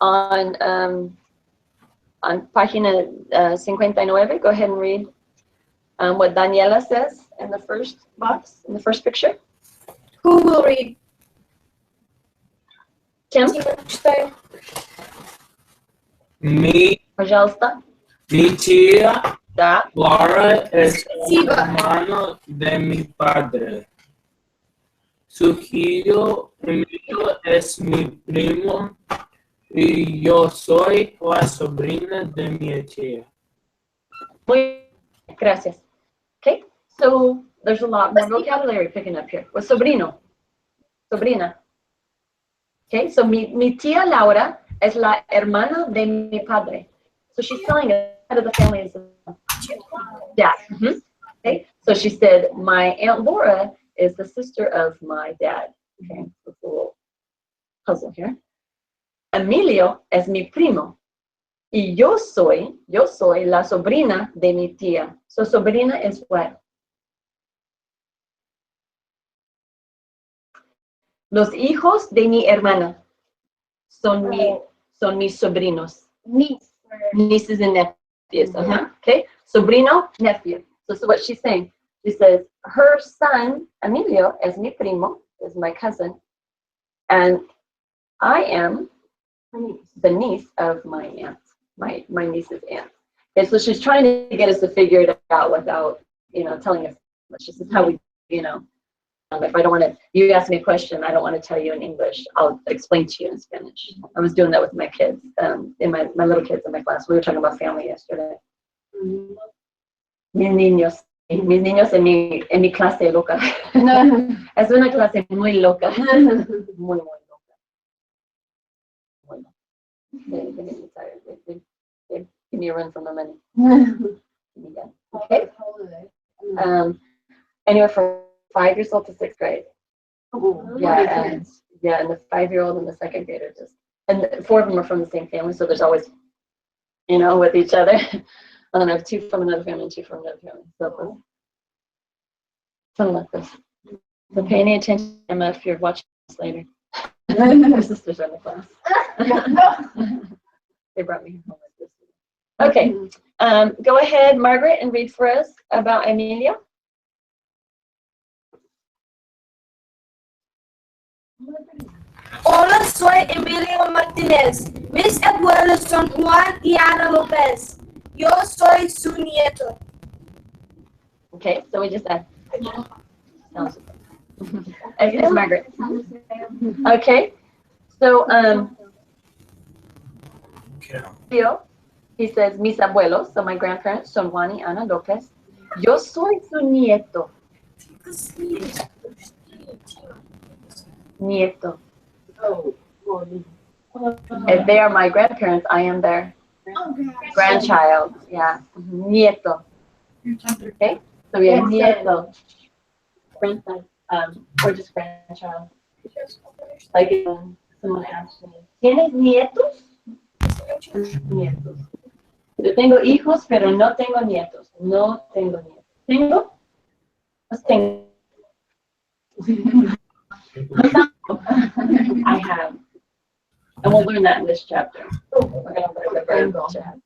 on página 59, go ahead and read what Daniela says in the first box, in the first picture.
Who will read?
Tim,
Mi
пожалуйста.
tía
Да.
Laura es
Siva.
hermano de mi padre. Su hijo Emilio es mi primo y yo soy la sobrina de mi tía.
Muy bien, gracias. Okay, so there's a lot more vocabulary picking up here. With sobrino, sobrina. Okay, so mi tía Laura es la hermana de mi padre. So she's telling us head of the family is dad. Okay, so she said my Aunt Laura is the sister of my dad. Okay, that's a little puzzle here. Emilio es mi primo. Y yo soy la sobrina de mi tía. So sobrina is what? Los hijos de mi hermana son mis sobrinos.
niece.
Nieces and nephews. Okay. Sobrino, nephew. So what she's saying, she says her son Emilio es mi primo, is my cousin, and I am the niece of my aunt, my niece's aunt. Okay, so she's trying to get us to figure it out without, telling us. This is how we, if I don't want to, you ask me a question, I don't want to tell you in English, I'll explain to you in Spanish. I was doing that with my kids, in my little kids in my class. We were talking about family yesterday. Mis niños en mi clase loca. Es una clase muy loca. Muy loca. They make me tired. They give me a run for my money. Okay. Anywhere from 5 years old to 6th grade. Yeah, and the 5-year-old and the 2nd grader and 4 of them are from the same family, so there's always, with each other. And then I have 2 from another family and 2 from another family. So something like this. So pay any attention, Emma, if you're watching this later. Your sisters are in the class. They brought me home like this. Okay, go ahead, Margaret, and read for us about Emilio.
Hola, soy Emilio Martínez. Mis abuelos son Juan y Ana López. Yo soy su nieto.
Okay, so we just add. It's Margaret. Okay, so he says, mis abuelos, so my grandparents, son Juan y Ana López. Yo soy su nieto. Nieto. If they are my grandparents, I am their grandchild. Yeah. Nieto. Okay? So we have nieto. Grandson. Or just grandchild. Like someone asked me, ¿tienes nietos? Nietos. Yo tengo hijos, pero no tengo nietos. No tengo nietos. ¿Tengo? Pues tengo. I have. And we'll learn that in this chapter. We're going to learn the verb to have.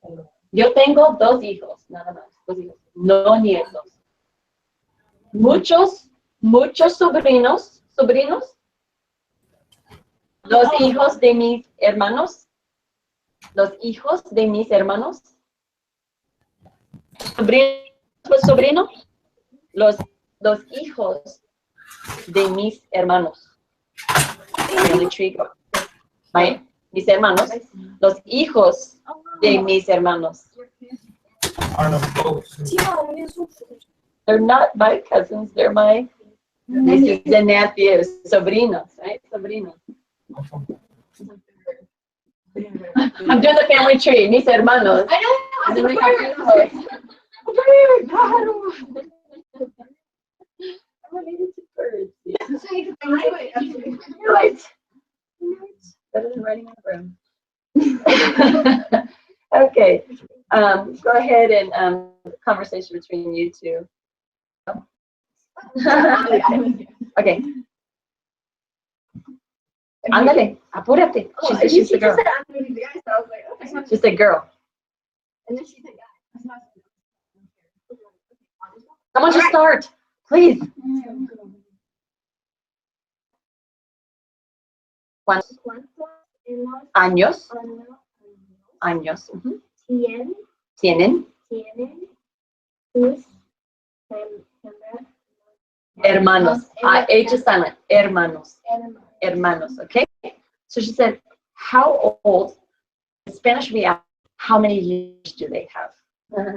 Yo tengo 2 hijos, nada más. 2 hijos. No nietos. Muchos sobrinos. Los hijos de mis hermanos. Los hijos de mis hermanos. Sobrino. Los hijos de mis hermanos. Family tree. Mis hermanos. Los hijos de mis hermanos. They're not my cousins, they're my nieces and nephews. Sobrinos, right? Sobrinos. I'm doing the family tree. Mis hermanos.
I know.
I'm related to birds. Right. Better than writing on a broom. Okay. Go ahead and conversation between you two. Okay. Ándale, apúrate. She said she's the girl. She said girl.
And then she said, yeah.
Someone just start, please. ¿Cuántos años? Años. Tienen
sus
hermanos. H is silent. Hermanos. Okay. So she said, how old? In Spanish, we ask, how many years do they have?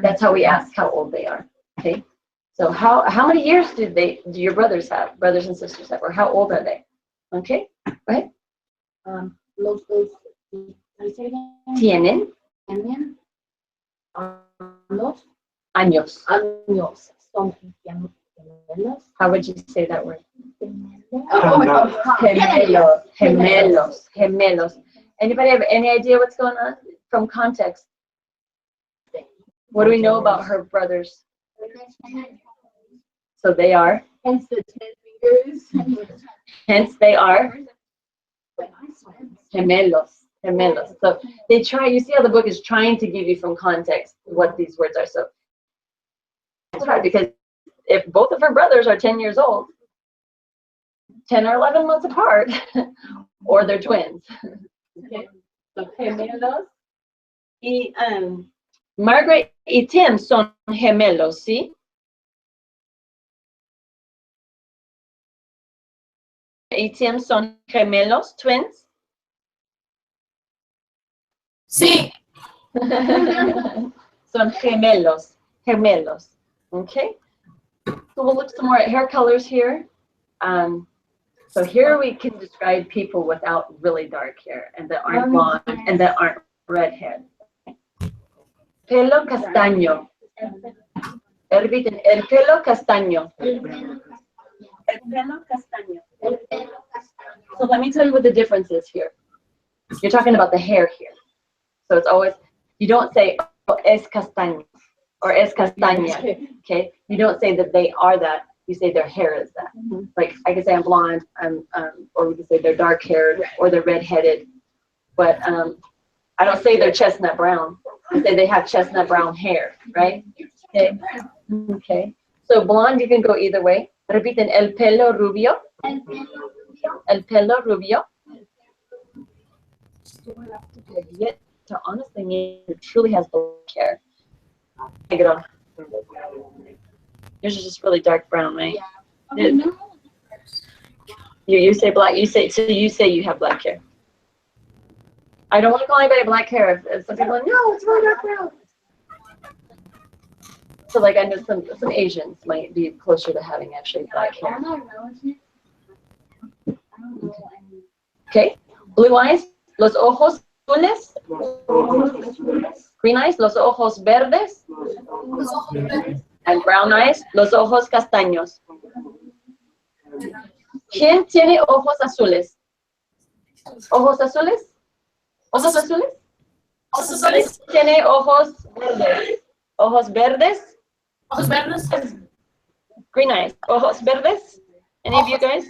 That's how we ask how old they are. Okay. So how many years do your brothers have? Brothers and sisters have, or how old are they? Okay. Go ahead.
Los dos
Tienen
años
años.
son gemelos.
How would you say that word? Gemelos. Anybody have any idea what's going on from context? What do we know about her brothers? So they are.
Hence the 10 fingers.
Hence they are gemelos. gemelos. So they try, you see how the book is trying to give you from context what these words are. So it's hard because if both of her brothers are 10 years old, 10 or 11 months apart, or they're twins. Okay, so gemelos. Y Margaret y Tim son gemelos, ¿sí? Y Tim son gemelos, twins.
Sí.
Son gemelos. Okay. So we'll look some more at hair colors here. So here we can describe people without really dark hair and that aren't blonde and that aren't redhead. Pelo castaño. El pelo castaño. El pelo castaño. So let me tell you what the difference is here. You're talking about the hair here. So it's always, you don't say, oh, es castaño or es castaña, okay? You don't say that they are that. You say their hair is that. Like I could say I'm blonde, or we could say they're dark haired or they're redheaded. But I don't say they're chestnut brown. I say they have chestnut brown hair, right? Okay. Okay. So blonde, you can go either way. Repiten, el pelo rubio. El pelo rubio. Yet to honestly mean who truly has black hair. Take it off. Yours is just really dark brown, right? Yeah. You say black. You say you have black hair. I don't want to call anybody black hair. If some people are, no, it's really dark brown. So like I know some Asians might be closer to having actually black hair. Okay. Blue eyes, los ojos azules. Green eyes, los ojos verdes. And brown eyes, los ojos castaños. ¿Quién tiene ojos azules? ¿Ojos azules? ¿Ojos azules?
Ojos azules.
¿Tiene ojos verdes? ¿Ojos verdes?
Ojos verdes.
Green eyes. ¿Ojos verdes? Any of you guys?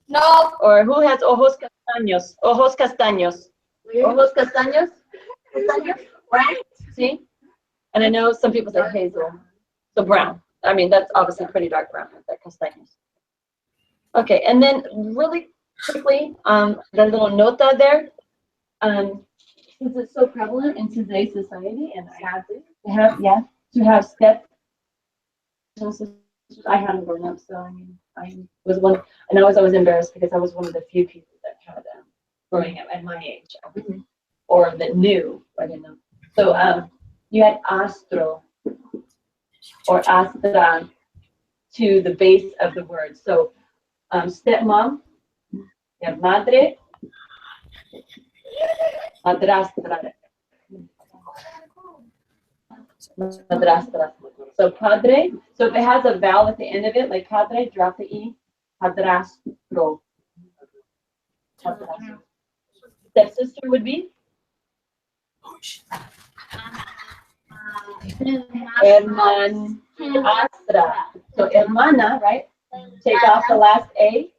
No.
Or who has ojos castaños? Ojos castaños. Ojos castaños? Castaños? Right? See? And I know some people say hazel. So brown. I mean, that's obviously pretty dark brown. Like castaños. Okay, and then really quickly, the little nota there. Since it's so prevalent in today's society, and to have step. I hadn't grown up, so I mean, I was one, and I was always embarrassed because I was one of the few people that had growing up at my age, or that knew. I didn't know. So you had astro or astra to the base of the word. So stepmom, you have madre, madrastra. Madrastra. So padre, so if it has a vowel at the end of it, like padre, drop the E, padrastro. Padrastro. Stepsister would be? Hermanastra. So hermana, right? Take off the last A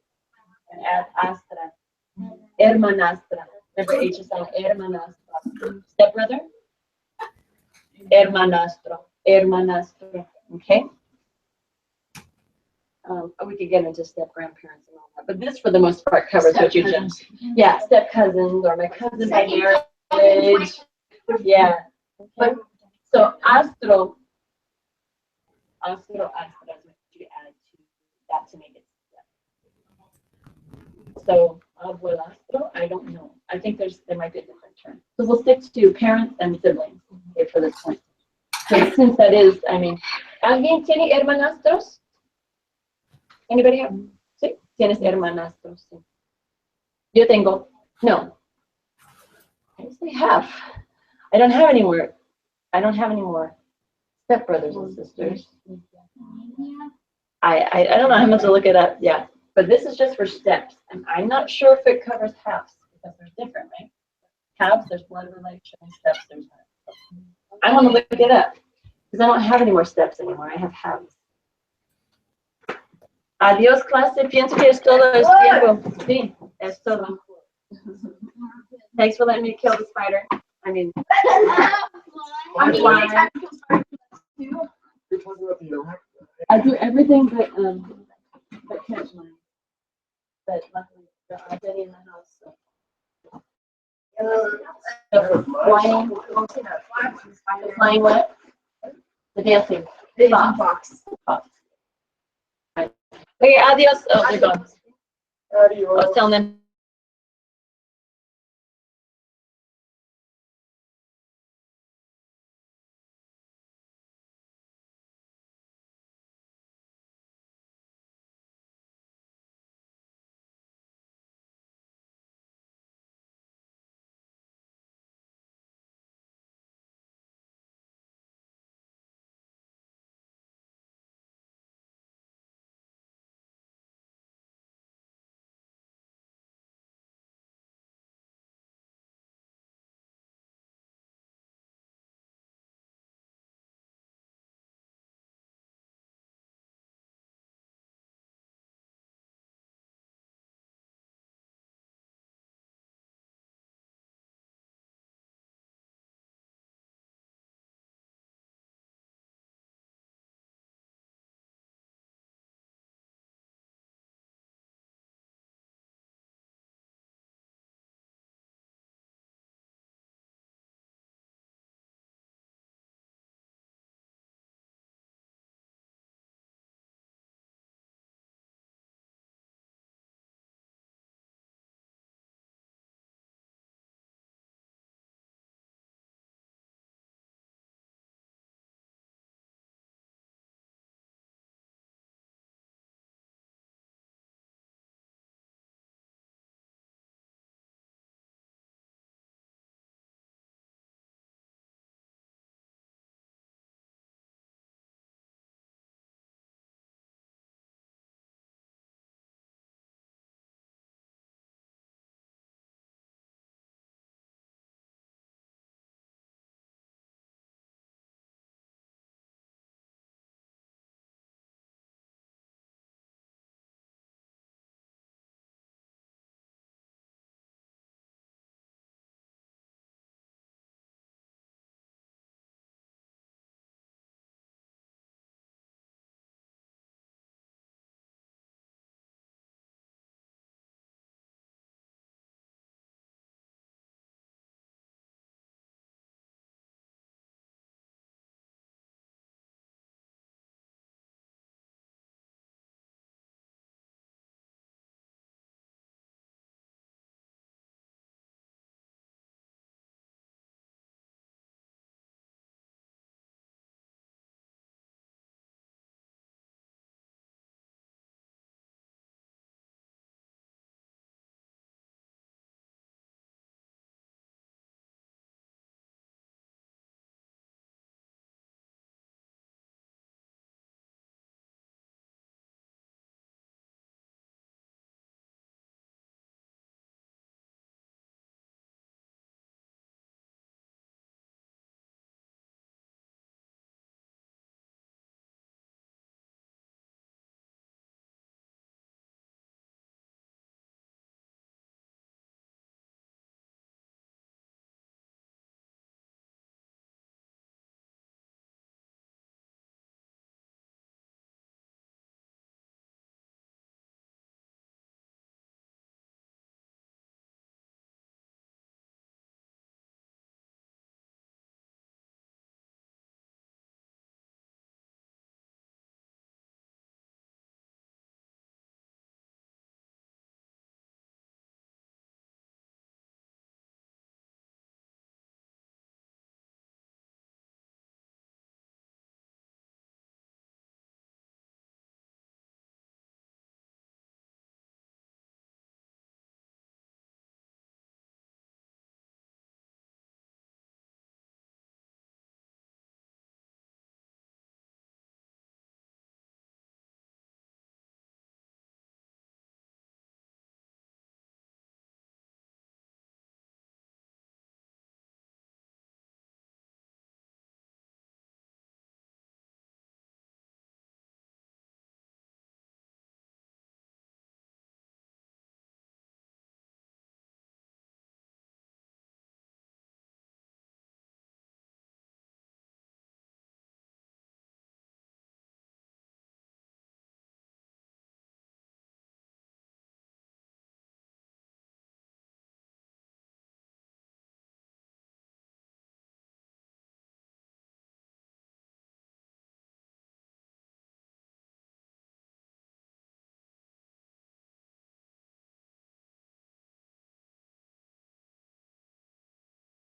and add astra. Hermanastra. Remember H is like hermanastra. Stepbrother? Hermanastro. Hermanastro. Okay? We could get into step grandparents and all that, but this for the most part covers what you just. Yeah, step cousins or my cousin by marriage. Yeah. But so astro is what you add to that to make it step. So abuelastro, I don't know. I think there might be a different term. So we'll stick to parents and siblings for this point. So since that is, I mean, ¿alguien tiene hermanastros? Anybody have? Sí, tienes hermanastros. Sí. Yo tengo. No. I usually have. I don't have any more. I don't have any more stepbrothers and sisters. I don't know how much to look it up. Yeah, but this is just for steps, and I'm not sure if it covers halves because there's different, right? Halves, there's blood relation. Steps, there's not. I want to look it up because I don't have any more steps anymore. I have halves. Adiós, clase. Pienso que es todo el tiempo. Sí, es todo. Thanks for letting me kill the spider. I mean,
I'm flying.
You're talking about the
I do everything but catch mine. But luckily, there are Betty in the house. So.
Flying. The flying what? The dancing.
Box.
Okay, adios. Oh, they're gone. I was
Adios.
telling them